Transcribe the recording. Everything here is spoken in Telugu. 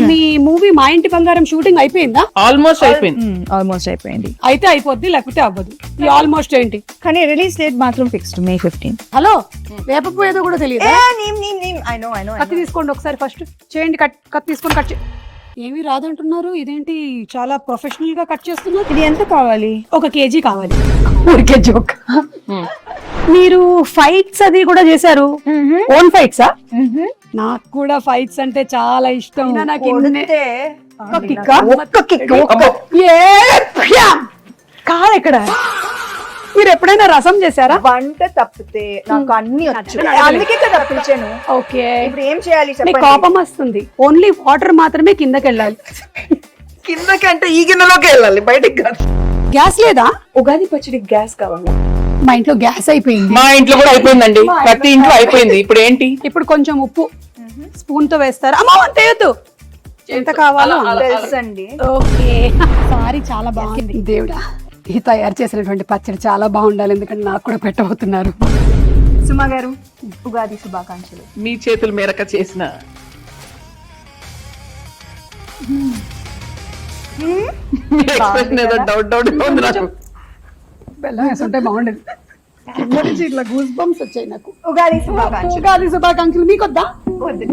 మీ మూవీ మా ఇంటి బంగారం షూటింగ్ అయిపోయిందా? ఆల్మోస్ట్ అయిపోయింది. ఆల్మోస్ట్ అయిపోయింది. అయితే అయిపోద్ది, లేకపోతే అవ్వదు. ఈ ఆల్మోస్ట్ ఏంటి? కానీ రిలీజ్ డేట్ మాత్రం ఫిక్స్డ్ May 15. హలో, వేపపోయేదో కూడా తెలియదు. I know. కత్తి తీసుకోండి ఒకసారి, ఫస్ట్ చేయండి. కత్తి తీసుకొని కట్ ఏమి రాదంటున్నారు, ఇదేంటి చాలా ప్రొఫెషనల్ గా కట్ చేస్తున్నారు. ఇది ఎంత కావాలి? 1 kg కావాలి. ఊరికే జోక్. మీరు ఫైట్స్ అది కూడా చేశారు, ఓన్ ఫైట్సా? నాకు కూడా ఫైట్స్ అంటే చాలా ఇష్టం. నాకు కాదు ఇక్కడ. మీరు ఎప్పుడైనా రసం చేశారా? వంట తప్పితే నాకు అన్ని వచ్చు, అందుకే కదా తప్పించాను. ఓకే, ఇప్పుడు ఏం చేయాలి మీకు చెప్పండి. కోపం వస్తుంది, ఓన్లీ వాటర్ మాత్రమే కిందకి వెళ్ళాలి. కిందకంటే ఈ గిన్నెలోకి వెళ్ళాలి, బయటికి కాదు. గ్యాస్ లేదా? ఉగాది పచ్చడి గ్యాస్ కావాలి. మా ఇంట్లో గ్యాస్ అయిపోయింది. మా ఇంట్లో కూడా అయిపోయిందండి, ప్రతి ఇంట్లో అయిపోయింది. ఇప్పుడు ఏంటి? ఇప్పుడు కొంచెం ఉప్పు స్పూన్ తో వేస్తారు. అమ్మా అంత వేయద్దు, ఎంత కావాలో తెలుసండి. ఓకే, సారీ, చాలా బాగుంది. దేవుడా, ఈ తయారు చేసినటువంటి పచ్చడి చాలా బాగుండాలి, ఎందుకంటే నాకు కూడా పెట్టబోతున్నారు. సుమా గారు, ఉగాది శుభాకాంక్షలు. మీ చేతుల మేరక చేసిన ఏదో డౌట్ ఉంది నాకు. బెల్లం వేసుంటే బాగుండేది. కింద నుంచి ఇట్లా గూస్ బంప్స్ వచ్చాయి నాకు. ఉగాది శుభాకాంక్షలు. ఉగాది శుభాకాంక్షలు. మీకొద్దా? వద్దు.